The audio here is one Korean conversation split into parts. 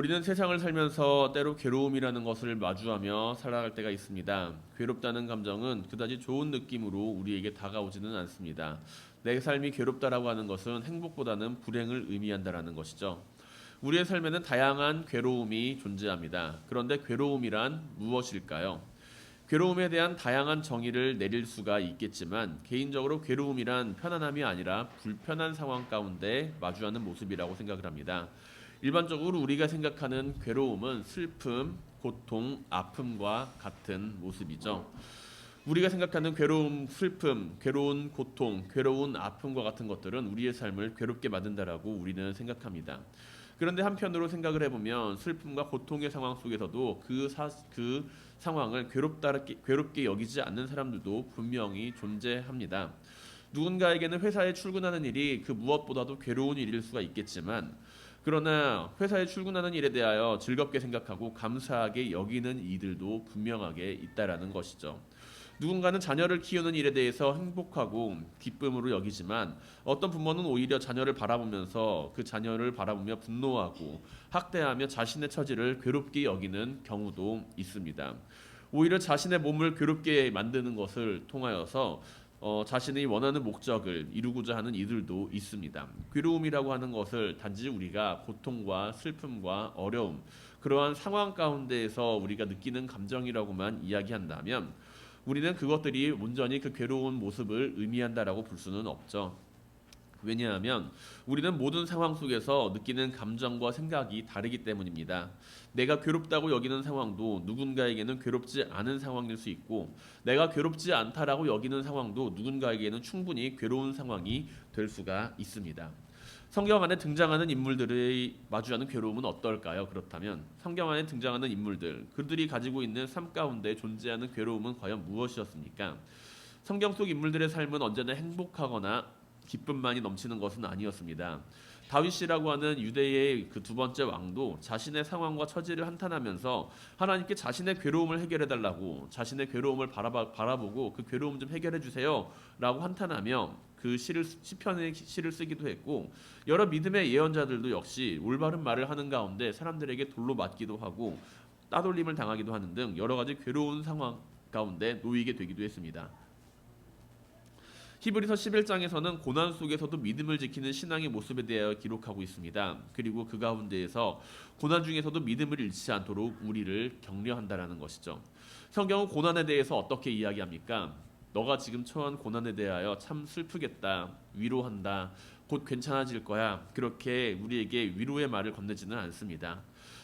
우리는 세상을 살면서 때로 괴로움이라는 것을 마주하며 살아갈 때가 있습니다. 괴롭다는 감정은 그다지 좋은 느낌으로 우리에게 다가오지는 않습니다. 내 삶이 괴롭다라고 하는 것은 행복보다는 불행을 의미한다라는 것이죠. 우리의 삶에는 다양한 괴로움이 존재합니다. 그런데 괴로움이란 무엇일까요? 괴로움에 대한 다양한 정의를 내릴 수가 있겠지만 개인적으로 괴로움이란 편안함이 아니라 불편한 상황 가운데 마주하는 모습이라고 생각을 합니다. 일반적으로 우리가 생각하는 괴로움은 슬픔, 고통, 아픔과 같은 모습이죠. 우리가 생각하는 괴로움, 슬픔, 괴로운 고통, 괴로운 아픔과 같은 것들은 우리의 삶을 괴롭게 만든다라고 우리는 생각합니다. 그런데 한편으로 생각을 해보면 슬픔과 고통의 상황 속에서도 그 상황을 괴롭게 여기지 않는 사람들도 분명히 존재합니다. 누군가에게는 회사에 출근하는 일이 그 무엇보다도 괴로운 일일 수가 있겠지만 그러나 회사에 출근하는 일에 대하여 즐겁게 생각하고 감사하게 여기는 이들도 분명하게 있다라는 것이죠. 누군가는 자녀를 키우는 일에 대해서 행복하고 기쁨으로 여기지만 어떤 부모는 오히려 자녀를 바라보면서 그 자녀를 바라보며 분노하고 학대하며 자신의 처지를 괴롭게 여기는 경우도 있습니다. 오히려 자신의 몸을 괴롭게 만드는 것을 통하여서 자신이 원하는 목적을 이루고자 하는 이들도 있습니다. 괴로움이라고 하는 것을 단지 우리가 고통과 슬픔과 어려움, 그러한 상황 가운데에서 우리가 느끼는 감정이라고만 이야기한다면 우리는 그것들이 온전히 그 괴로운 모습을 의미한다라고 볼 수는 없죠. 왜냐하면 우리는 모든 상황 속에서 느끼는 감정과 생각이 다르기 때문입니다. 내가 괴롭다고 여기는 상황도 누군가에게는 괴롭지 않은 상황일 수 있고 내가 괴롭지 않다라고 여기는 상황도 누군가에게는 충분히 괴로운 상황이 될 수가 있습니다. 성경 안에 등장하는 인물들이 마주하는 괴로움은 어떨까요? 그렇다면 성경 안에 등장하는 인물들, 그들이 가지고 있는 삶 가운데 존재하는 괴로움은 과연 무엇이었습니까? 성경 속 인물들의 삶은 언제나 행복하거나 기쁨만이 넘치는 것은 아니었습니다. 다윗이라고 하는 유대의 그 두 번째 왕도 자신의 상황과 처지를 한탄하면서 하나님께 자신의 괴로움을 해결해 달라고 자신의 괴로움을 바라보고 그 괴로움 좀 해결해 주세요라고 한탄하며 그 시편의 시를 쓰기도 했고 여러 믿음의 예언자들도 역시 올바른 말을 하는 가운데 사람들에게 돌로 맞기도 하고 따돌림을 당하기도 하는 등 여러 가지 괴로운 상황 가운데 놓이게 되기도 했습니다. 히브리서 11장에서는 고난 속에서도 믿음을 지키는 신앙의 모습에 대하여 기록하고 있습니다. 그리고 그 가운데에서 고난 중에서도 믿음을 잃지 않도록 우리를 격려한다라는 것이죠. 성경은 고난에 대해서 어떻게 이야기합니까? 너가 지금 처한 고난에 대하여 참 슬프겠다, 위로한다, 곧 괜찮아질 거야. 그렇게 우리에게 위로의 말을 건네지는 않습니다.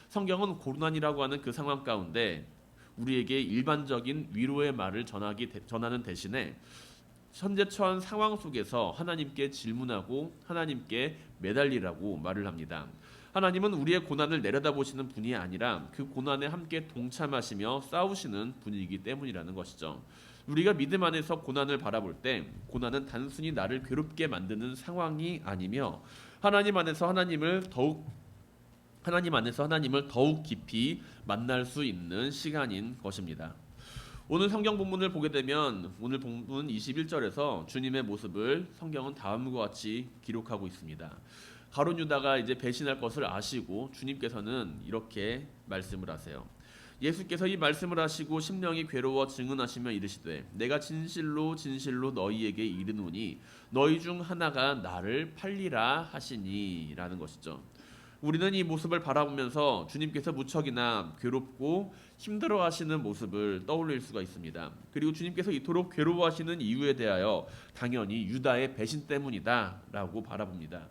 성경은 고난이라고 하는 그 상황 가운데 우리에게 일반적인 위로의 말을 전하는 대신에 현재 처한 상황 속에서 하나님께 질문하고 하나님께 매달리라고 말을 합니다. 하나님은 우리의 고난을 내려다보시는 분이 아니라 그 고난에 함께 동참하시며 싸우시는 분이기 때문이라는 것이죠. 우리가 믿음 안에서 고난을 바라볼 때 고난은 단순히 나를 괴롭게 만드는 상황이 아니며 하나님 안에서 하나님을 더욱 깊이 만날 수 있는 시간인 것입니다. 오늘 성경 본문을 보게 되면 오늘 본문 21절에서 주님의 모습을 성경은 다음과 같이 기록하고 있습니다. 가룟 유다가 이제 배신할 것을 아시고 주님께서는 이렇게 말씀을 하세요. 예수께서 이 말씀을 하시고 심령이 괴로워 증언하시며 이르시되 내가 진실로 진실로 너희에게 이르노니 너희 중 하나가 나를 팔리라 하시니라는 것이죠. 우리는 이 모습을 바라보면서 주님께서 무척이나 괴롭고 힘들어하시는 모습을 떠올릴 수가 있습니다. 그리고 주님께서 이토록 괴로워하시는 이유에 대하여 당연히 유다의 배신 때문이다라고 바라봅니다.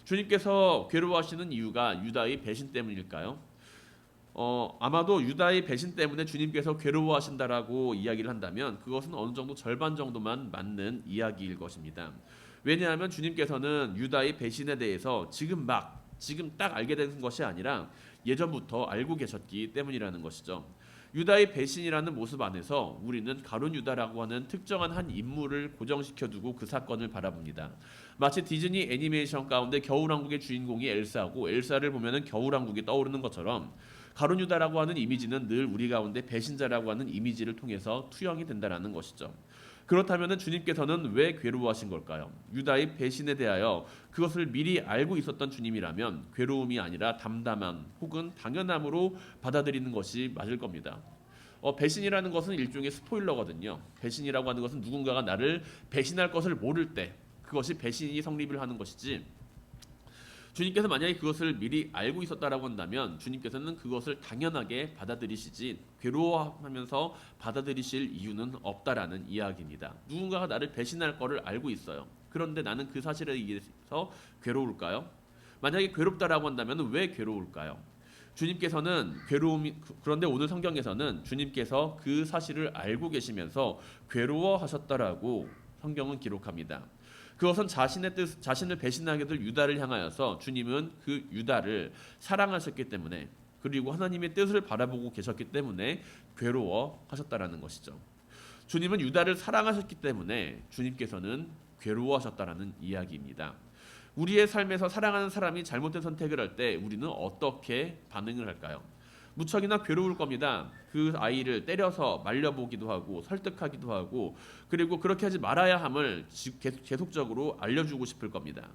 주님께서 괴로워하시는 이유가 유다의 배신 때문일까요? 아마도 유다의 배신 때문에 주님께서 괴로워하신다라고 이야기를 한다면 그것은 어느 정도 절반 정도만 맞는 이야기일 것입니다. 왜냐하면 주님께서는 유다의 배신에 대해서 지금 딱 알게 된 것이 아니라 예전부터 알고 계셨기 때문이라는 것이죠. 유다의 배신이라는 모습 안에서 우리는 가룟 유다라고 하는 특정한 한 인물을 고정시켜두고 그 사건을 바라봅니다. 마치 디즈니 애니메이션 가운데 겨울왕국의 주인공이 엘사고 엘사를 보면은 겨울왕국이 떠오르는 것처럼 가룟 유다라고 하는 이미지는 늘 우리 가운데 배신자라고 하는 이미지를 통해서 투영이 된다라는 것이죠. 그렇다면 주님께서는 왜 괴로워하신 걸까요? 유다의 배신에 대하여 그것을 미리 알고 있었던 주님이라면 괴로움이 아니라 담담한 혹은 당연함으로 받아들이는 것이 맞을 겁니다. 배신이라는 것은 일종의 스포일러거든요. 배신이라고 하는 것은 누군가가 나를 배신할 것을 모를 때 그것이 배신이 성립을 하는 것이지, 주님께서 만약에 그것을 미리 알고 있었다라고 한다면 주님께서는 그것을 당연하게 받아들이시지 괴로워하면서 받아들이실 이유는 없다라는 이야기입니다. 누군가가 나를 배신할 거를 알고 있어요. 그런데 나는 그 사실에 의해서 괴로울까요? 만약에 괴롭다라고 한다면 왜 괴로울까요? 주님께서는 그런데 오늘 성경에서는 주님께서 그 사실을 알고 계시면서 괴로워하셨다라고 성경은 기록합니다. 그것은 자신을 배신하게 될 유다를 향하여서 주님은 그 유다를 사랑하셨기 때문에, 그리고 하나님의 뜻을 바라보고 계셨기 때문에 괴로워하셨다라는 것이죠. 주님은 유다를 사랑하셨기 때문에 주님께서는 괴로워하셨다라는 이야기입니다. 우리의 삶에서 사랑하는 사람이 잘못된 선택을 할 때 우리는 어떻게 반응을 할까요? 무척이나 괴로울 겁니다. 그 아이를 때려서 말려보기도 하고 설득하기도 하고, 그리고 그렇게 하지 말아야 함을 계속적으로 알려주고 싶을 겁니다.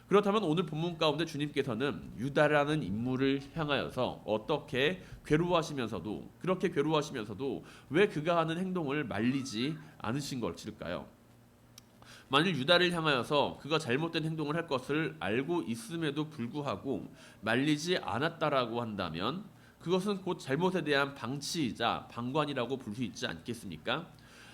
그렇다면 오늘 본문 가운데 주님께서는 유다라는 인물을 향하여서 어떻게 괴로워하시면서도, 그렇게 괴로워하시면서도 왜 그가 하는 행동을 말리지 않으신 것일까요? 만일 유다를 향하여서 그가 잘못된 행동을 할 것을 알고 있음에도 불구하고 말리지 않았다라고 한다면 그것은 곧 잘못에 대한 방치이자 방관이라고 볼 수 있지 않겠습니까?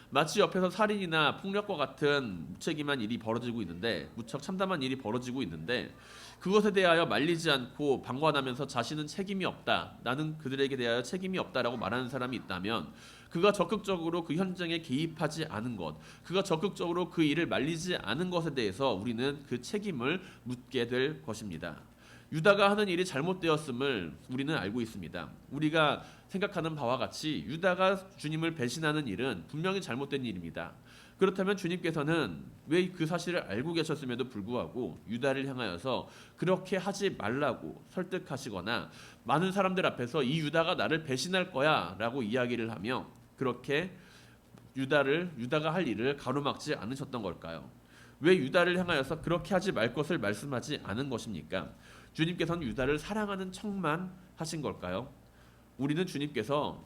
마치 옆에서 살인이나 폭력과 같은 무책임한 일이 벌어지고 있는데, 무척 참담한 일이 벌어지고 있는데 그것에 대하여 말리지 않고 방관하면서 자신은 책임이 없다, 나는 그들에게 대하여 책임이 없다라고 말하는 사람이 있다면 그가 적극적으로 그 현장에 개입하지 않은 것, 그가 적극적으로 그 일을 말리지 않은 것에 대해서 우리는 그 책임을 묻게 될 것입니다. 유다가 하는 일이 잘못되었음을 우리는 알고 있습니다. 우리가 생각하는 바와 같이 유다가 주님을 배신하는 일은 분명히 잘못된 일입니다. 그렇다면 주님께서는 왜 그 사실을 알고 계셨음에도 불구하고 유다를 향하여서 그렇게 하지 말라고 설득하시거나 많은 사람들 앞에서 이 유다가 나를 배신할 거야 라고 이야기를 하며 그렇게 유다가 할 일을 가로막지 않으셨던 걸까요? 왜 유다를 향하여서 그렇게 하지 말 것을 말씀하지 않은 것입니까? 주님께서는 유다를 사랑하는 척만 하신 걸까요? 우리는 주님께서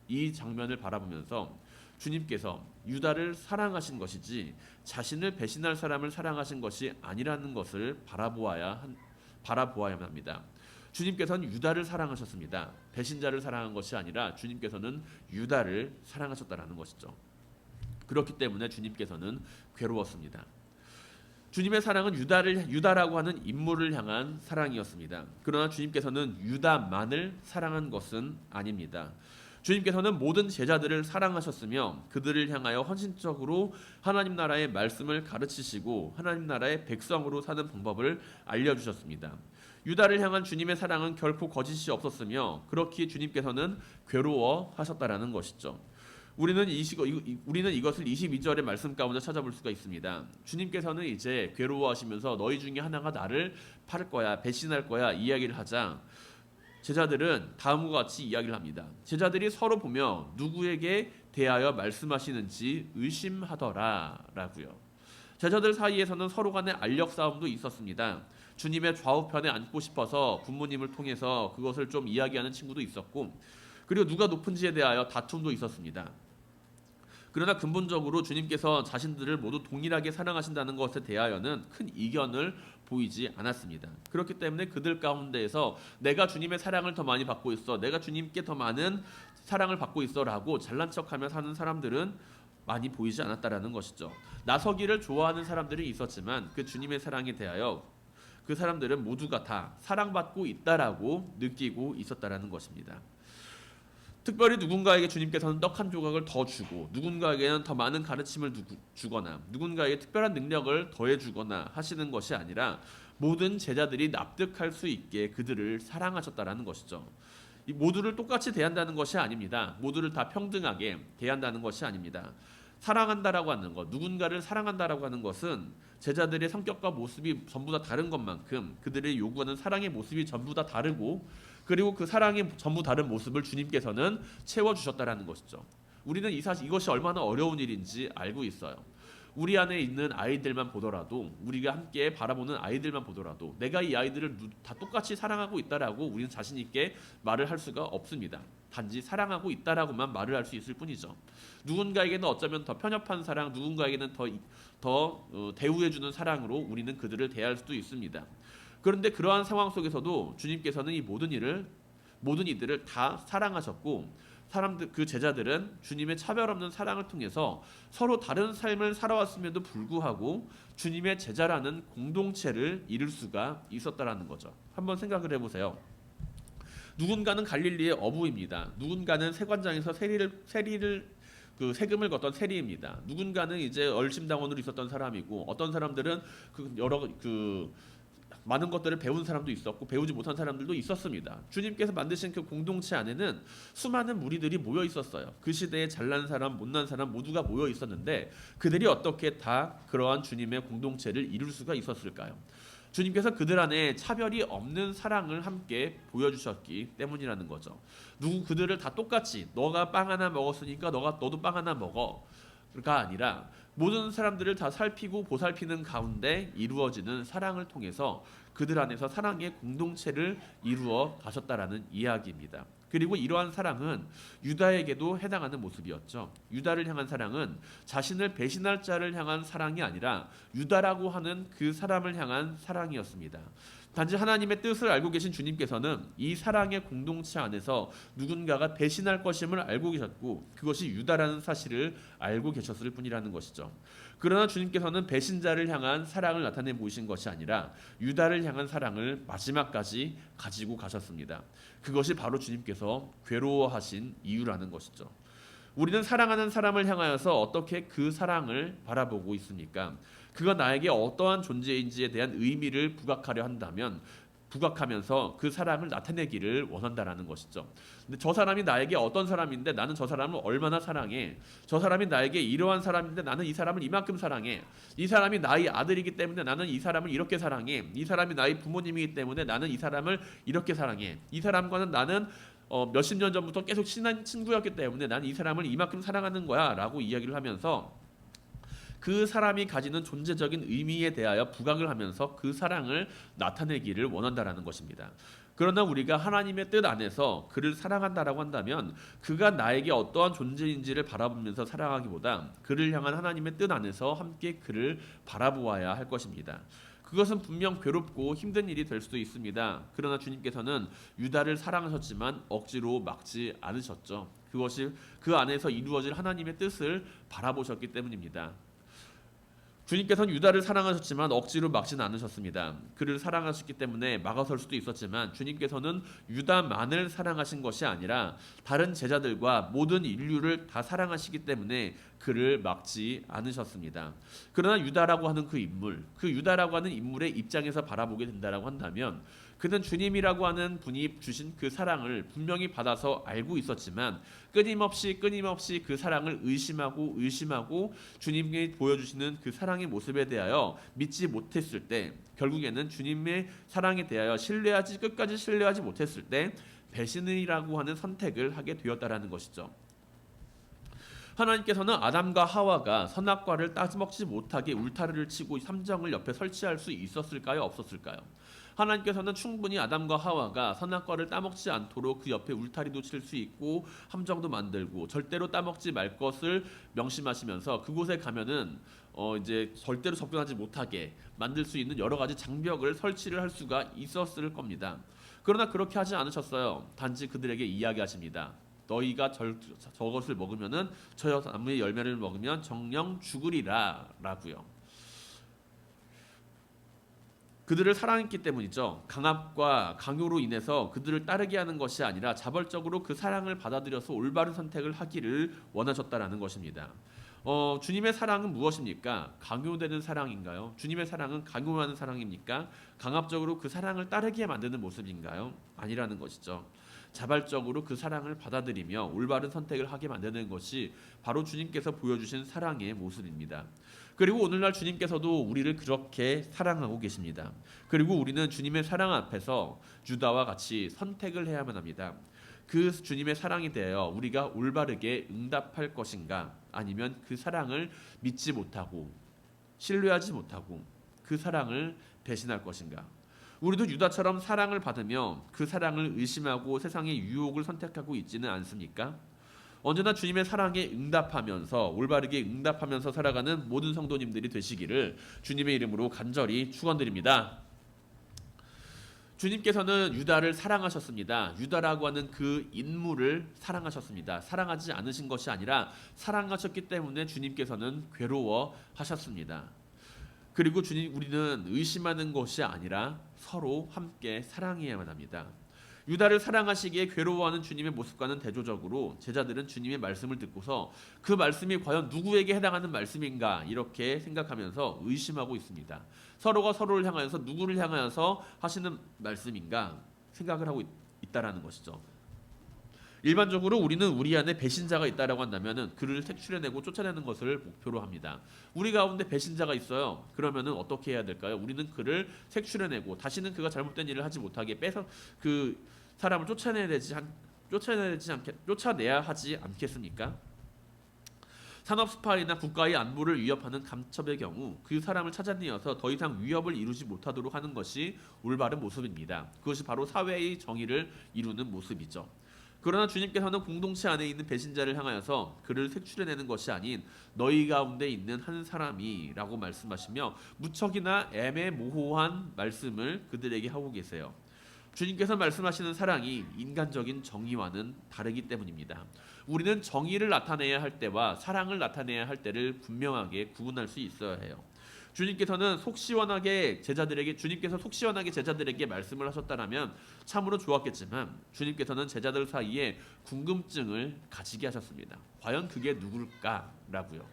이 장면을 바라보면서 주님께서 유다를 사랑하신 것이지 자신을 배신할 사람을 사랑하신 것이 아니라는 것을 바라보아야만 합니다. 주님께서는 유다를 사랑하셨습니다. 배신자를 사랑한 것이 아니라 주님께서는 유다를 사랑하셨다라는 것이죠. 그렇기 때문에 주님께서는 괴로웠습니다. 주님의 사랑은 유다라고 하는 인물을 향한 사랑이었습니다. 그러나 주님께서는 유다만을 사랑한 것은 아닙니다. 주님께서는 모든 제자들을 사랑하셨으며 그들을 향하여 헌신적으로 하나님 나라의 말씀을 가르치시고 하나님 나라의 백성으로 사는 방법을 알려주셨습니다. 유다를 향한 주님의 사랑은 결코 거짓이 없었으며 그렇기에 주님께서는 괴로워하셨다라는 것이죠. 우리는 이것을 22절의 말씀 가운데 찾아볼 수가 있습니다. 주님께서는 이제 괴로워하시면서 너희 중에 하나가 나를 팔 거야, 배신할 거야 이야기를 하자 제자들은 다음과 같이 이야기를 합니다. 제자들이 서로 보며 누구에게 대하여 말씀하시는지 의심하더라라고요. 제자들 사이에서는 서로 간의 알력 싸움도 있었습니다. 주님의 좌우편에 앉고 싶어서 부모님을 통해서 그것을 좀 이야기하는 친구도 있었고, 그리고 누가 높은지에 대하여 다툼도 있었습니다. 그러나 근본적으로 주님께서 자신들을 모두 동일하게 사랑하신다는 것에 대하여는 큰 이견을 보이지 않았습니다. 그렇기 때문에 그들 가운데에서 내가 주님의 사랑을 더 많이 받고 있어, 내가 주님께 더 많은 사랑을 받고 있어라고 잘난 척하며 사는 사람들은 많이 보이지 않았다라는 것이죠. 나서기를 좋아하는 사람들이 있었지만 그 주님의 사랑에 대하여 그 사람들은 모두가 다 사랑받고 있다라고 느끼고 있었다라는 것입니다. 특별히 누군가에게 주님께서는 떡 한 조각을 더 주고 누군가에게는 더 많은 가르침을 주거나 누군가에게 특별한 능력을 더해주거나 하시는 것이 아니라 모든 제자들이 납득할 수 있게 그들을 사랑하셨다라는 것이죠. 이 모두를 똑같이 대한다는 것이 아닙니다. 모두를 다 평등하게 대한다는 것이 아닙니다. 사랑한다라고 하는 것, 누군가를 사랑한다라고 하는 것은 제자들의 성격과 모습이 전부 다 다른 것만큼 그들의 요구하는 사랑의 모습이 전부 다 다르고 그리고 그 사랑의 전부 다른 모습을 주님께서는 채워주셨다라는 것이죠. 우리는 이것이 얼마나 어려운 일인지 알고 있어요. 우리 안에 있는 아이들만 보더라도, 우리가 함께 바라보는 아이들만 보더라도 내가 이 아이들을 다 똑같이 사랑하고 있다라고 우리는 자신 있게 말을 할 수가 없습니다. 단지 사랑하고 있다라고만 말을 할 수 있을 뿐이죠. 누군가에게는 어쩌면 더 편협한 사랑, 누군가에게는 더 대우해주는 사랑으로 우리는 그들을 대할 수도 있습니다. 그런데 그러한 상황 속에서도 주님께서는 이 모든 이들을 다 사랑하셨고, 그 제자들은 주님의 차별 없는 사랑을 통해서 서로 다른 삶을 살아왔음에도 불구하고 주님의 제자라는 공동체를 이룰 수가 있었다라는 거죠. 한번 생각을 해보세요. 누군가는 갈릴리의 어부입니다. 누군가는 세관장에서 세금을 걷던 세리입니다. 누군가는 이제 얼심당원으로 있었던 사람이고, 어떤 사람들은 많은 것들을 배운 사람도 있었고 배우지 못한 사람들도 있었습니다. 주님께서 만드신 그 공동체 안에는 수많은 무리들이 모여 있었어요. 그 시대에 잘난 사람, 못난 사람 모두가 모여 있었는데 그들이 어떻게 다 그러한 주님의 공동체를 이룰 수가 있었을까요? 주님께서 그들 안에 차별이 없는 사랑을 함께 보여주셨기 때문이라는 거죠. 그들을 다 똑같이 너가 빵 하나 먹었으니까 너도 빵 하나 먹어가 아니라 모든 사람들을 다 살피고 보살피는 가운데 이루어지는 사랑을 통해서 그들 안에서 사랑의 공동체를 이루어 가셨다라는 이야기입니다. 그리고 이러한 사랑은 유다에게도 해당하는 모습이었죠. 유다를 향한 사랑은 자신을 배신할 자를 향한 사랑이 아니라 유다라고 하는 그 사람을 향한 사랑이었습니다. 단지 하나님의 뜻을 알고 계신 주님께서는 이 사랑의 공동체 안에서 누군가가 배신할 것임을 알고 계셨고, 그것이 유다라는 사실을 알고 계셨을 뿐이라는 것이죠. 그러나 주님께서는 배신자를 향한 사랑을 나타내 보이신 것이 아니라 유다를 향한 사랑을 마지막까지 가지고 가셨습니다. 그것이 바로 주님께서 괴로워하신 이유라는 것이죠. 우리는 사랑하는 사람을 향하여서 어떻게 그 사랑을 바라보고 있습니까? 그가 나에게 어떠한 존재인지에 대한 의미를 부각하면서 그 사랑을 나타내기를 원한다라는 것이죠. 근데 저 사람이 나에게 어떤 사람인데 나는 저 사람을 얼마나 사랑해? 저 사람이 나에게 이러한 사람인데 나는 이 사람을 이만큼 사랑해. 이 사람이 나의 아들이기 때문에 나는 이 사람을 이렇게 사랑해. 이 사람이 나의 부모님이기 때문에 나는 이 사람을 이렇게 사랑해. 이 사람과는 나는 몇십 년 전부터 계속 친한 친구였기 때문에 나는 이 사람을 이만큼 사랑하는 거야 라고 이야기를 하면서 그 사람이 가지는 존재적인 의미에 대하여 부각을 하면서 그 사랑을 나타내기를 원한다라는 것입니다. 그러나 우리가 하나님의 뜻 안에서 그를 사랑한다라고 한다면 그가 나에게 어떠한 존재인지를 바라보면서 사랑하기보다 그를 향한 하나님의 뜻 안에서 함께 그를 바라보아야 할 것입니다. 그것은 분명 괴롭고 힘든 일이 될 수도 있습니다. 그러나 주님께서는 유다를 사랑하셨지만 억지로 막지 않으셨죠. 그것이 그 안에서 이루어질 하나님의 뜻을 바라보셨기 때문입니다. 주님께서는 유다를 사랑하셨지만 억지로 막지는 않으셨습니다. 그를 사랑하셨기 때문에 막아설 수도 있었지만 주님께서는 유다만을 사랑하신 것이 아니라 다른 제자들과 모든 인류를 다 사랑하시기 때문에 그를 막지 않으셨습니다. 그러나 유다라고 하는 그 유다라고 하는 인물의 입장에서 바라보게 된다라고 한다면 그는 주님이라고 하는 분이 주신 그 사랑을 분명히 받아서 알고 있었지만 끊임없이 그 사랑을 의심하고 주님이 보여주시는 그 사랑의 모습에 대하여 믿지 못했을 때, 결국에는 주님의 사랑에 대하여 끝까지 신뢰하지 못했을 때 배신이라고 하는 선택을 하게 되었다라는 것이죠. 하나님께서는 아담과 하와가 선악과를 따먹지 못하게 울타리를 치고 삼정을 옆에 설치할 수 있었을까요? 없었을까요? 하나님께서는 충분히 아담과 하와가 선악과를 따먹지 않도록 그 옆에 울타리도 칠 수 있고 함정도 만들고 절대로 따먹지 말 것을 명심하시면서 그곳에 가면은 이제 절대로 접근하지 못하게 만들 수 있는 여러 가지 장벽을 설치를 할 수가 있었을 겁니다. 그러나 그렇게 하지 않으셨어요. 단지 그들에게 이야기하십니다. 너희가 저것을 먹으면은 저 나무의 열매를 먹으면 정령 죽으리라 라고요. 그들을 사랑했기 때문이죠. 강압과 강요로 인해서 그들을 따르게 하는 것이 아니라 자발적으로 그 사랑을 받아들여서 올바른 선택을 하기를 원하셨다라는 것입니다. 주님의 사랑은 무엇입니까? 강요되는 사랑인가요? 주님의 사랑은 강요하는 사랑입니까? 강압적으로 그 사랑을 따르게 만드는 모습인가요? 아니라는 것이죠. 자발적으로 그 사랑을 받아들이며 올바른 선택을 하게 만드는 것이 바로 주님께서 보여주신 사랑의 모습입니다. 그리고 오늘날 주님께서도 우리를 그렇게 사랑하고 계십니다. 그리고 우리는 주님의 사랑 앞에서 유다와 같이 선택을 해야만 합니다. 그 주님의 사랑에 대하여 우리가 올바르게 응답할 것인가, 아니면 그 사랑을 믿지 못하고 신뢰하지 못하고 그 사랑을 배신할 것인가. 우리도 유다처럼 사랑을 받으며 그 사랑을 의심하고 세상의 유혹을 선택하고 있지는 않습니까? 언제나 주님의 사랑에 응답하면서 올바르게 응답하면서 살아가는 모든 성도님들이 되시기를 주님의 이름으로 간절히 축원드립니다. 주님께서는 유다를 사랑하셨습니다. 유다라고 하는 그 인물을 사랑하셨습니다. 사랑하지 않으신 것이 아니라 사랑하셨기 때문에 주님께서는 괴로워하셨습니다. 그리고 우리는 의심하는 것이 아니라 서로 함께 사랑해야만 합니다. 유다를 사랑하시기에 괴로워하는 주님의 모습과는 대조적으로 제자들은 주님의 말씀을 듣고서 그 말씀이 과연 누구에게 해당하는 말씀인가 이렇게 생각하면서 의심하고 있습니다. 서로가 서로를 향하여서 누구를 향하여서 하시는 말씀인가 생각을 하고 있다라는 것이죠. 일반적으로 우리는 우리 안에 배신자가 있다라고 한다면은 그를 색출해내고 쫓아내는 것을 목표로 합니다. 우리 가운데 배신자가 있어요. 그러면은 어떻게 해야 될까요? 우리는 그를 색출해내고 다시는 그가 잘못된 일을 하지 못하게 빼서 그 사람을 쫓아내야 하지 않겠습니까? 산업 스파이나 국가의 안보를 위협하는 간첩의 경우 그 사람을 찾아내어서 더 이상 위협을 이루지 못하도록 하는 것이 올바른 모습입니다. 그것이 바로 사회의 정의를 이루는 모습이죠. 그러나 주님께서는 공동체 안에 있는 배신자를 향하여서 그를 색출해내는 것이 아닌 너희 가운데 있는 한 사람이라고 말씀하시며 무척이나 애매모호한 말씀을 그들에게 하고 계세요. 주님께서 말씀하시는 사랑이 인간적인 정의와는 다르기 때문입니다. 우리는 정의를 나타내야 할 때와 사랑을 나타내야 할 때를 분명하게 구분할 수 있어야 해요. 주님께서 속 시원하게 제자들에게 말씀을 하셨다라면 참으로 좋았겠지만 주님께서는 제자들 사이에 궁금증을 가지게 하셨습니다. 과연 그게 누굴까라고요.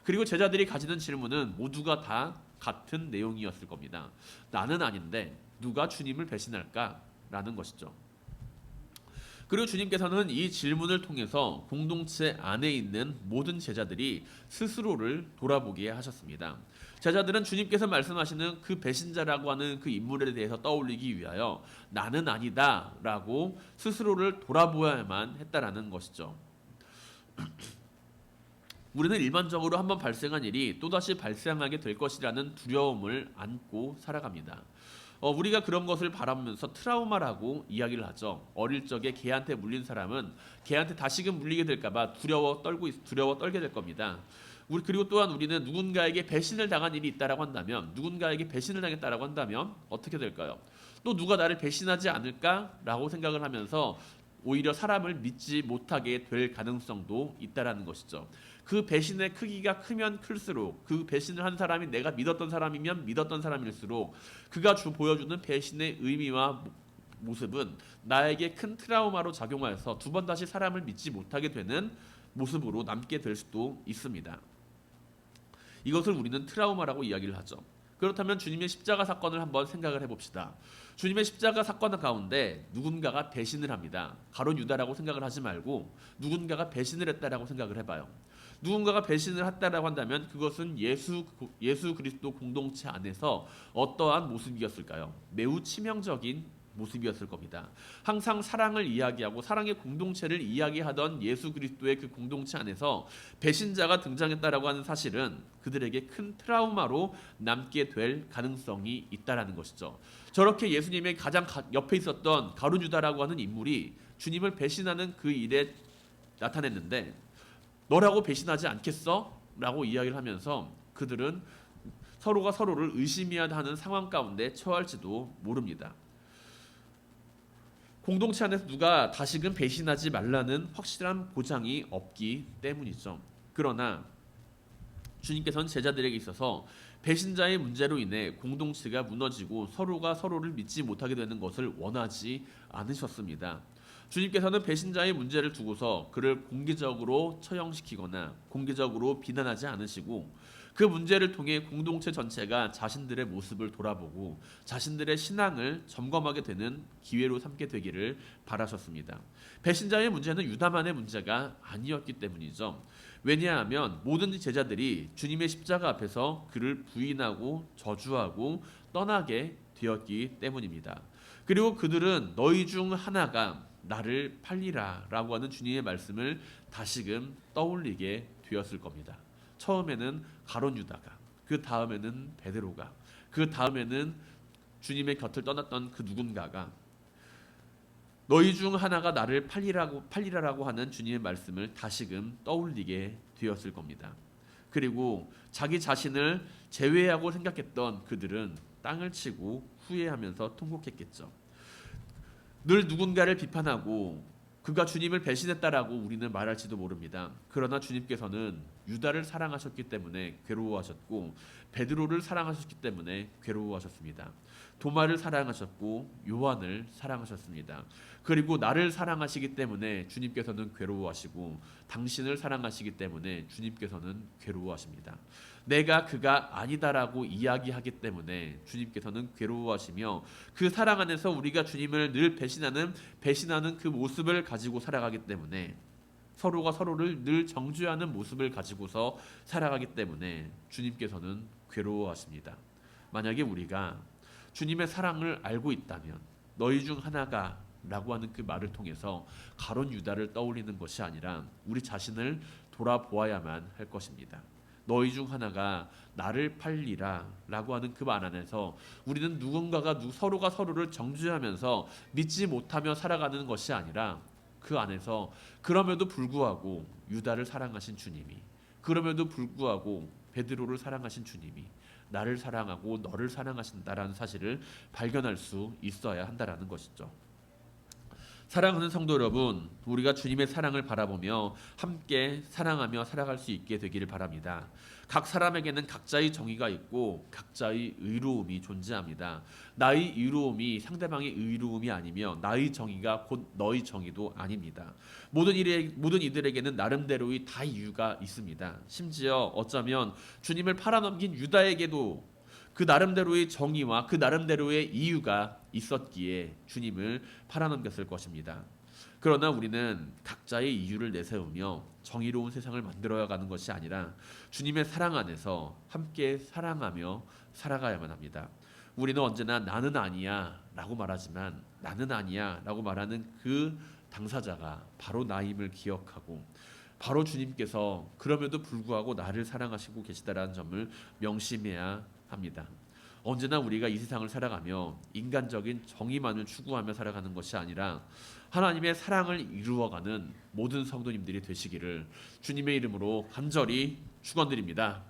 그리고 제자들이 가지는 질문은 모두가 다 같은 내용이었을 겁니다. 나는 아닌데 누가 주님을 배신할까라는 것이죠. 그리고 주님께서는 이 질문을 통해서 공동체 안에 있는 모든 제자들이 스스로를 돌아보게 하셨습니다. 제자들은 주님께서 말씀하시는 그 배신자라고 하는 그 인물에 대해서 떠올리기 위하여 나는 아니다 라고 스스로를 돌아보아야만 했다라는 것이죠. 우리는 일반적으로 한번 발생한 일이 또다시 발생하게 될 것이라는 두려움을 안고 살아갑니다. 우리가 그런 것을 바라보면서 트라우마라고 이야기를 하죠. 어릴 적에 개한테 물린 사람은 개한테 다시금 물리게 될까봐 두려워 떨게 될 겁니다. 그리고 또한 우리는 누군가에게 배신을 당한 일이 있다라고 한다면, 누군가에게 배신을 당했다라고 한다면 어떻게 될까요? 또 누가 나를 배신하지 않을까라고 생각을 하면서 오히려 사람을 믿지 못하게 될 가능성도 있다라는 것이죠. 그 배신의 크기가 크면 클수록, 그 배신을 한 사람이 내가 믿었던 사람이면 믿었던 사람일수록 그가 보여주는 배신의 의미와 모습은 나에게 큰 트라우마로 작용하여서 두 번 다시 사람을 믿지 못하게 되는 모습으로 남게 될 수도 있습니다. 이것을 우리는 트라우마라고 이야기를 하죠. 그렇다면 주님의 십자가 사건을 한번 생각을 해봅시다. 주님의 십자가 사건 가운데 누군가가 배신을 합니다. 가룟 유다라고 생각을 하지 말고 누군가가 배신을 했다라고 생각을 해봐요. 누군가가 배신을 했다라고 한다면 그것은 예수 그리스도 공동체 안에서 어떠한 모습이었을까요? 매우 치명적인 모습이었을 겁니다. 항상 사랑을 이야기하고 사랑의 공동체를 이야기하던 예수 그리스도의 그 공동체 안에서 배신자가 등장했다라고 하는 사실은 그들에게 큰 트라우마로 남게 될 가능성이 있다라는 것이죠. 저렇게 예수님의 가장 옆에 있었던 가룟 유다라고 하는 인물이 주님을 배신하는 그 일에 나타냈는데 너라고 배신하지 않겠어? 라고 이야기를 하면서 그들은 서로가 서로를 의심해야 하는 상황 가운데 처할지도 모릅니다. 공동체 안에서 누가 다시금 배신하지 말라는 확실한 보장이 없기 때문이죠. 그러나 주님께서는 제자들에게 있어서 배신자의 문제로 인해 공동체가 무너지고 서로가 서로를 믿지 못하게 되는 것을 원하지 않으셨습니다. 주님께서는 배신자의 문제를 두고서 그를 공개적으로 처형시키거나 공개적으로 비난하지 않으시고 그 문제를 통해 공동체 전체가 자신들의 모습을 돌아보고 자신들의 신앙을 점검하게 되는 기회로 삼게 되기를 바라셨습니다. 배신자의 문제는 유다만의 문제가 아니었기 때문이죠. 왜냐하면 모든 제자들이 주님의 십자가 앞에서 그를 부인하고 저주하고 떠나게 되었기 때문입니다. 그리고 그들은 너희 중 하나가 나를 팔리라 라고 하는 주님의 말씀을 다시금 떠올리게 되었을 겁니다. 처음에는 가룟 유다가, 그 다음에는 베드로가, 그 다음에는 주님의 곁을 떠났던 그 누군가가 너희 중 하나가 나를 팔리라라고 하는 주님의 말씀을 다시금 떠올리게 되었을 겁니다. 그리고 자기 자신을 제외하고 생각했던 그들은 땅을 치고 후회하면서 통곡했겠죠. 늘 누군가를 비판하고 그가 주님을 배신했다라고 우리는 말할지도 모릅니다. 그러나 주님께서는 유다를 사랑하셨기 때문에 괴로워하셨고 베드로를 사랑하셨기 때문에 괴로워하셨습니다. 도마를 사랑하셨고 요한을 사랑하셨습니다. 그리고 나를 사랑하시기 때문에 주님께서는 괴로워하시고 당신을 사랑하시기 때문에 주님께서는 괴로워하십니다. 내가 그가 아니다라고 이야기하기 때문에 주님께서는 괴로워하시며 그 사랑 안에서 우리가 주님을 늘 배신하는 그 모습을 가지고 살아가기 때문에 서로가 서로를 늘 정죄하는 모습을 가지고서 살아가기 때문에 주님께서는 괴로워하십니다. 만약에 우리가 주님의 사랑을 알고 있다면 너희 중 하나가 라고 하는 그 말을 통해서 가룟 유다를 떠올리는 것이 아니라 우리 자신을 돌아보아야만 할 것입니다. 너희 중 하나가 나를 팔리라 라고 하는 그 말 안에서 우리는 누군가가 서로가 서로를 정죄하면서 믿지 못하며 살아가는 것이 아니라 그 안에서 그럼에도 불구하고 유다를 사랑하신 주님이, 그럼에도 불구하고 베드로를 사랑하신 주님이 나를 사랑하고 너를 사랑하신다라는 사실을 발견할 수 있어야 한다라는 것이죠. 사랑하는 성도 여러분, 우리가 주님의 사랑을 바라보며 함께 사랑하며 살아갈 수 있게 되기를 바랍니다. 각 사람에게는 각자의 정의가 있고 각자의 의로움이 존재합니다. 나의 의로움이 상대방의 의로움이 아니며 나의 정의가 곧 너의 정의도 아닙니다. 모든 이들에게는 나름대로의 다 이유가 있습니다. 심지어 어쩌면 주님을 팔아넘긴 유다에게도 그 나름대로의 정의와 그 나름대로의 이유가 있었기에 주님을 팔아넘겼을 것입니다. 그러나 우리는 각자의 이유를 내세우며 정의로운 세상을 만들어가는 것이 아니라 주님의 사랑 안에서 함께 사랑하며 살아가야만 합니다. 우리는 언제나 나는 아니야 라고 말하지만 나는 아니야 라고 말하는 그 당사자가 바로 나임을 기억하고 바로 주님께서 그럼에도 불구하고 나를 사랑하시고 계시다라는 점을 명심해야 합니다. 언제나 우리가 이 세상을 살아가며 인간적인 정의만을 추구하며 살아가는 것이 아니라 하나님의 사랑을 이루어가는 모든 성도님들이 되시기를 주님의 이름으로 간절히 축원드립니다.